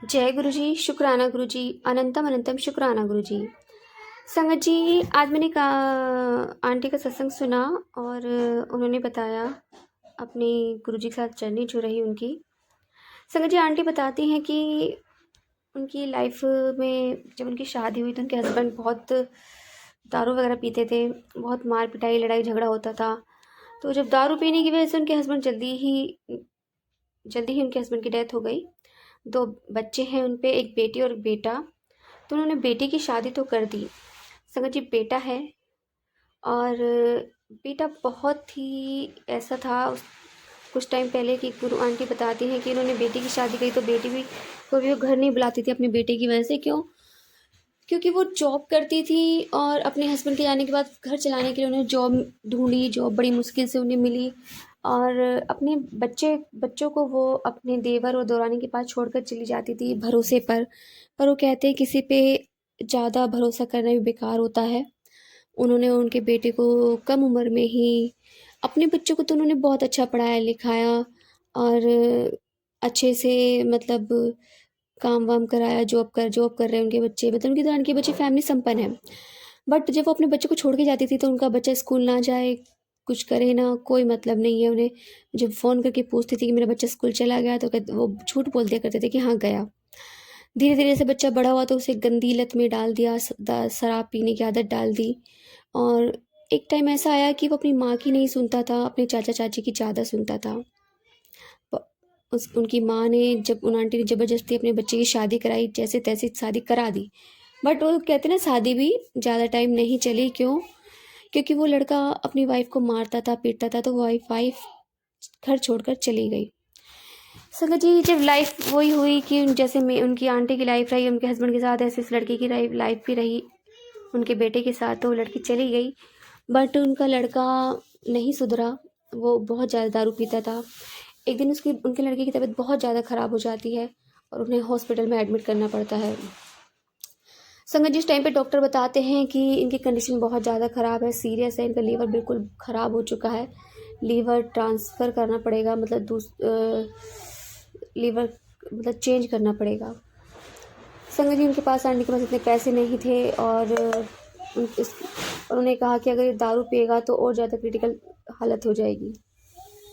जय गुरु जी, शुक्राना गुरु जी, अनंतम अनंतम शुक्राना गुरु जी। संगत जी, आज मैंने का आंटी का सत्संग सुना और उन्होंने बताया अपनी गुरु जी के साथ जर्नी जो रही उनकी। संगत जी, आंटी बताती हैं कि उनकी लाइफ में जब उनकी शादी हुई तो उनके हस्बैंड बहुत दारू वगैरह पीते थे, बहुत मार पिटाई लड़ाई झगड़ा होता था। तो जब दारू पीने की वजह से उनके हस्बैंड जल्दी ही उनके हस्बैंड की डेथ हो गई। 2 बच्चे हैं उन पे, एक बेटी और एक बेटा। तो उन्होंने बेटी की शादी तो कर दी। संगत जी, बेटा है और बेटा बहुत ही ऐसा था कुछ टाइम पहले कि गुरु आंटी बताती हैं कि उन्होंने बेटी की शादी की तो बेटी भी कभी वो घर नहीं बुलाती थी अपने बेटे की वजह से। क्यों? क्योंकि वो जॉब करती थी और अपने हस्बैंड के जाने के बाद घर चलाने के लिए उन्हें जॉब ढूंढी। जॉब बड़ी मुश्किल से उन्हें मिली और अपने बच्चों को वो अपने देवर और देवरानी के पास छोड़कर चली जाती थी भरोसे पर वो कहते हैं किसी पे ज़्यादा भरोसा करना भी बेकार होता है। उन्होंने उनके बेटे को कम उम्र में ही, अपने बच्चों को तो उन्होंने बहुत अच्छा पढ़ाया लिखाया और अच्छे से मतलब काम वाम कराया। जॉब कर रहे हैं उनके बच्चे, मतलब उनकी तो उनके बच्चे फैमिली संपन्न है। बट जब वो अपने बच्चे को छोड़ के जाती थी तो उनका बच्चा स्कूल ना जाए, कुछ करे ना, कोई मतलब नहीं है उन्हें। जब फ़ोन करके पूछती थी कि मेरा बच्चा स्कूल चला गया तो वो झूठ बोल दिया करते थे कि हाँ गया। धीरे धीरे से बच्चा बड़ा हुआ तो उसे गंदी लत में डाल दिया, शराब पीने की आदत डाल दी। और एक टाइम ऐसा आया कि वो अपनी माँ की नहीं सुनता था, अपने चाचा चाची की ज़्यादा सुनता था। उनकी माँ ने, जब उन आंटी ने ज़बरदस्ती अपने बच्चे की शादी कराई, जैसे तैसे शादी करा दी। बट वो कहते ना, शादी भी ज़्यादा टाइम नहीं चली। क्यों? क्योंकि वो लड़का अपनी वाइफ को मारता था, पीटता था, तो वाइफ घर छोड़कर चली गई। संगत जी, जब लाइफ वही हुई कि जैसे मैं उनकी आंटी की लाइफ रही उनके हस्बैंड के साथ, ऐसे इस लड़की की लाइफ भी रही उनके बेटे के साथ। तो वो लड़की चली गई बट उनका लड़का नहीं सुधरा। वो बहुत ज़्यादा दारू पीता था। एक दिन उसकी उनके लड़के की तबीयत बहुत ज़्यादा ख़राब हो जाती है और उन्हें हॉस्पिटल में एडमिट करना पड़ता है। संगत जी, इस टाइम पे डॉक्टर बताते हैं कि इनकी कंडीशन बहुत ज़्यादा ख़राब है, सीरियस है, इनका लीवर बिल्कुल ख़राब हो चुका है। लीवर ट्रांसफ़र करना पड़ेगा, मतलब लीवर मतलब चेंज करना पड़ेगा। संगत जी, उनके पास आने के पास इतने पैसे नहीं थे और उन्होंने कहा कि अगर ये दारू पिएगा तो और ज़्यादा क्रिटिकल हालत हो जाएगी।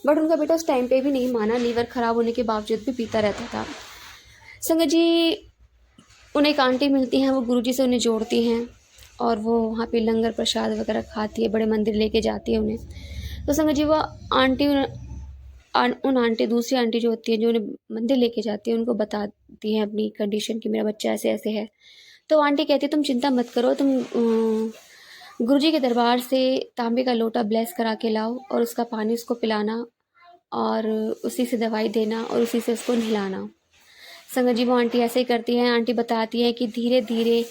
बट उनका बेटा उस टाइम पे भी नहीं माना, लीवर ख़राब होने के बावजूद भी पीता रहता था। संगत जी, उन्हें एक आंटी मिलती हैं, वो गुरुजी से उन्हें जोड़ती हैं और वो वहाँ पे लंगर प्रसाद वगैरह खाती है, बड़े मंदिर लेके जाती है उन्हें। तो संगत जी, वो आंटी उन आंटी, दूसरी आंटी जो होती है जो उन्हें मंदिर लेके जाती है, उनको बताती हैं अपनी कंडीशन कि मेरा बच्चा ऐसे ऐसे है। तो आंटी कहती है तुम चिंता मत करो, तुम गुरुजी के दरबार से तांबे का लोटा ब्लेस करा के लाओ और उसका पानी उसको पिलाना और उसी से दवाई देना और उसी से उसको नहलाना। संगत जी, वो आंटी ऐसे ही करती हैं। आंटी बताती हैं कि धीरे धीरे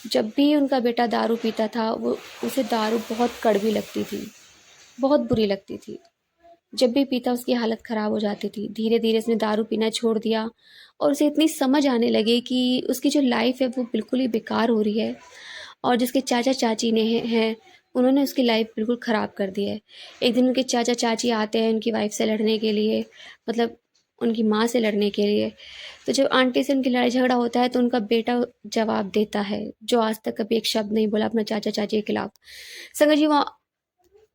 जब भी उनका बेटा दारू पीता था, वो उसे दारू बहुत कड़वी लगती थी, बहुत बुरी लगती थी। जब भी पीता उसकी हालत ख़राब हो जाती थी। धीरे धीरे उसने दारू पीना छोड़ दिया और उसे इतनी समझ आने लगी कि उसकी जो लाइफ है वो बिल्कुल ही बेकार हो रही है और जिसके चाचा चाची ने हैं उन्होंने उसकी लाइफ बिल्कुल ख़राब कर दी है। एक दिन उनके चाचा चाची आते हैं उनकी वाइफ से लड़ने के लिए, मतलब उनकी माँ से लड़ने के लिए। तो जब आंटी से उनकी लड़ाई झगड़ा होता है तो उनका बेटा जवाब देता है, जो आज तक कभी एक शब्द नहीं बोला अपना चाचा चाची के खिलाफ। संगत जी, वहाँ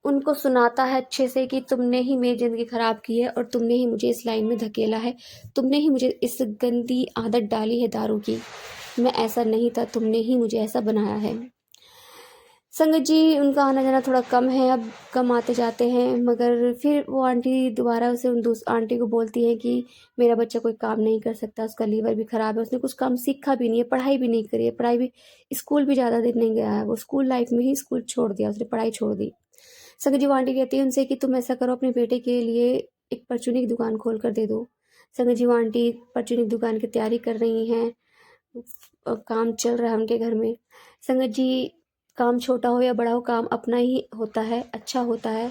उनको सुनाता है अच्छे से कि तुमने ही मेरी ज़िंदगी ख़राब की है और तुमने ही मुझे इस लाइन में धकेला है, तुमने ही मुझे इस गंदी आदत डाली है दारू की। मैं ऐसा नहीं था, तुमने ही मुझे ऐसा बनाया है। संगत जी, उनका आना जाना थोड़ा कम है, अब कम आते जाते हैं, मगर फिर वो आंटी दोबारा उसे उन आंटी को बोलती है कि मेरा बच्चा कोई काम नहीं कर सकता, उसका लीवर भी ख़राब है, उसने कुछ काम सीखा भी नहीं है, पढ़ाई भी नहीं करी है, पढ़ाई भी, स्कूल भी ज़्यादा दिन नहीं गया है, वो स्कूल लाइफ में ही स्कूल छोड़ दिया, उसने पढ़ाई छोड़ दी। संगत जी, वो आंटी कहती है उनसे कि तुम ऐसा करो, अपने बेटे के लिए एक परचूनी की दुकान खोल कर दे दो। संगत जी, वो आंटी परचूनी की दुकान की तैयारी कर रही हैं, काम चल रहा है उनके घर में। संगत जी, काम छोटा हो या बड़ा हो, काम अपना ही होता है, अच्छा होता है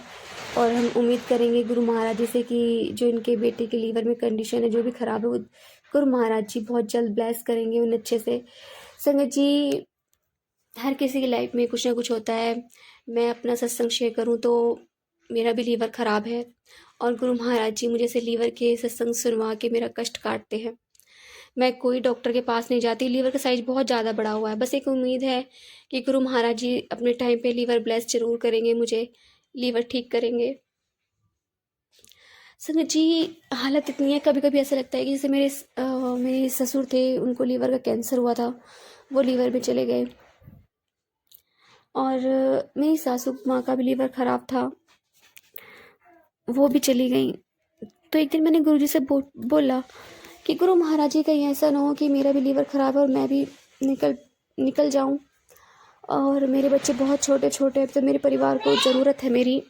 और हम उम्मीद करेंगे गुरु महाराज जी से कि जो इनके बेटे के लीवर में कंडीशन है जो भी ख़राब है, वो गुरु महाराज जी बहुत जल्द ब्लेस करेंगे उन्हें अच्छे से। संगत जी, हर किसी की लाइफ में कुछ ना कुछ होता है। मैं अपना सत्संग शेयर करूँ तो मेरा भी लीवर ख़राब है और गुरु महाराज जी मुझे से लीवर के सत्संग सुनवा के मेरा कष्ट काटते हैं। मैं कोई डॉक्टर के पास नहीं जाती, लीवर का साइज बहुत ज़्यादा बड़ा हुआ है। बस एक उम्मीद है कि गुरु महाराज जी अपने टाइम पे लीवर ब्लेस जरूर करेंगे, मुझे लीवर ठीक करेंगे। संगत जी, हालत इतनी है, कभी कभी ऐसा लगता है कि जैसे मेरे ससुर थे, उनको लीवर का कैंसर हुआ था, वो लीवर में चले गए। और मेरी सासू माँ का भी लीवर ख़राब था, वो भी चली गई। तो एक दिन मैंने गुरुजी से बोला कि गुरु महाराज जी, कहीं ऐसा ना हो कि मेरा भी लीवर ख़राब है और मैं भी निकल जाऊं, और मेरे बच्चे बहुत छोटे छोटे हैं, तो मेरे परिवार को ज़रूरत है मेरी।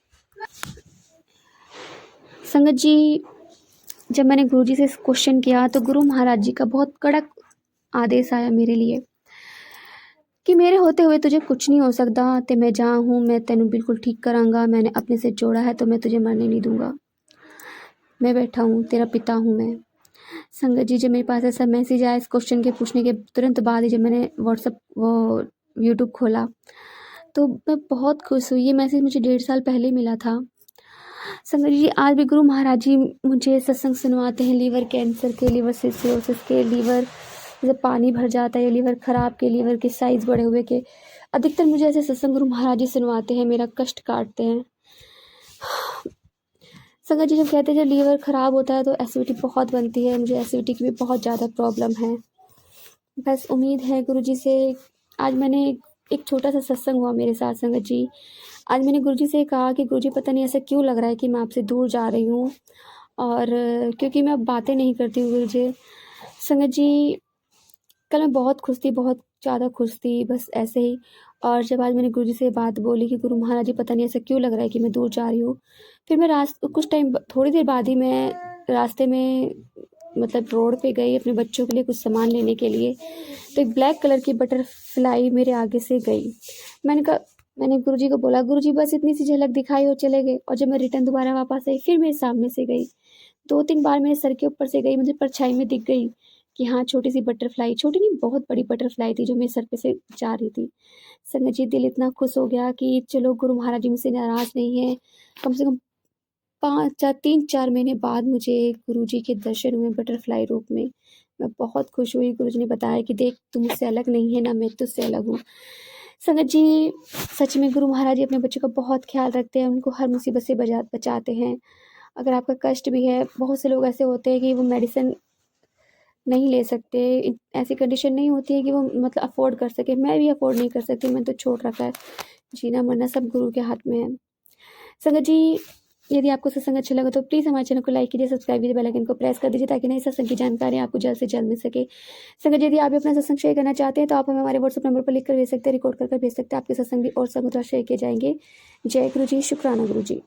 संगत जी, जब मैंने गुरुजी से क्वेश्चन किया तो गुरु महाराज जी का बहुत कड़क आदेश आया मेरे लिए कि मेरे होते हुए तुझे कुछ नहीं हो सकता, ते मैं जहाँ हूँ मैं तेनू बिल्कुल ठीक करांगा। मैंने अपने से जोड़ा है तो मैं तुझे मरने नहीं दूंगा। मैं बैठा हूँ, तेरा पिता हूँ मैं। संगत जी, जब मेरे पास ऐसा मैसेज आया इस क्वेश्चन के पूछने के तुरंत बाद ही, जब मैंने व्हाट्सअप वो यूट्यूब खोला तो मैं बहुत खुश हुई। ये मैसेज मुझे 1.5 साल पहले मिला था। संगत जी, आज भी गुरु महाराज जी मुझे सत्संग सुनवाते हैं लीवर कैंसर के, लीवर सिरोसिस के, लीवर जैसे पानी भर जाता है, लीवर ख़राब के, लीवर के साइज़ बड़े हुए के। अधिकतर मुझे ऐसे सत्संग गुरु महाराज जी सुनवाते हैं, मेरा कष्ट काटते हैं। संगत जी, जब कहते हैं जब लीवर ख़राब होता है तो एसिडिटी बहुत बनती है, मुझे एसिडिटी की भी बहुत ज़्यादा प्रॉब्लम है। बस उम्मीद है गुरुजी से। आज मैंने एक छोटा सा सत्संग हुआ मेरे साथ संगत जी। आज मैंने गुरुजी से कहा कि गुरुजी, पता नहीं ऐसा क्यों लग रहा है कि मैं आपसे दूर जा रही हूँ, और क्योंकि मैं अब बातें नहीं करती हूँ गुरुजी। संगत जी, कल मैं बहुत खुश थी, बहुत ज़्यादा खुश थी, बस ऐसे ही। और जब आज मैंने गुरुजी से बात बोली कि गुरु महाराज जी, पता नहीं ऐसा क्यों लग रहा है कि मैं दूर जा रही हूँ, फिर मैं कुछ टाइम थोड़ी देर बाद ही मैं रास्ते में मतलब रोड पे गई अपने बच्चों के लिए कुछ सामान लेने के लिए, तो एक ब्लैक कलर की बटरफ्लाई मेरे आगे से गई। मैंने गुरुजी को बोला, गुरुजी बस इतनी सी झलक दिखाई और चले गए। और जब मैं रिटर्न दोबारा वापस आई, फिर मेरे सामने से गई, 2-3 बार मेरे सर के ऊपर से गई, मुझे परछाई में दिख गई कि हाँ, छोटी सी बटरफ्लाई, छोटी नहीं बहुत बड़ी बटरफ्लाई थी जो मेरे सर पे से जा रही थी। संगत जी, दिल इतना खुश हो गया कि चलो गुरु महाराज जी मुझसे नाराज़ नहीं है। कम से कम 3-4 महीने बाद मुझे गुरुजी के दर्शन हुए बटरफ्लाई रूप में। मैं बहुत खुश हुई। गुरुजी ने बताया कि देख, तू मुझसे अलग नहीं है, ना मैं तुझसे अलग हूँ। संगत जी, सच में गुरु महाराज जी अपने बच्चों का बहुत ख्याल रखते हैं, उनको हर मुसीबत से बचाते हैं। अगर आपका कष्ट भी है, बहुत से लोग ऐसे होते हैं कि वो मेडिसिन नहीं ले सकते, ऐसी कंडीशन नहीं होती है कि वो मतलब अफोर्ड कर सके। मैं भी अफोर्ड नहीं कर सकती, मैंने तो छोड़ रखा है। जीना मरना सब गुरु के हाथ में है। संगत जी, यदि आपको सत्संग अच्छा लगा तो प्लीज़ हमारे चैनल को लाइक कीजिए, सब्सक्राइब कीजिए, बेल आइकन को प्रेस कर दीजिए ताकि नई सत्संग की जानकारी आपको जल्द से जल्द मिल सके। संगत, यदि आप भी अपना सत्संग शेयर करना चाहते हैं तो आप हमें हमारे व्हाट्सएप नंबर पर लिख कर भेज सकते हैं, रिकॉर्ड कर भेज सकते हैं। आपके सत्संग भी और सत्संग शेयर किए जाएंगे। जय गुरु जी, शुक्राना गुरु जी।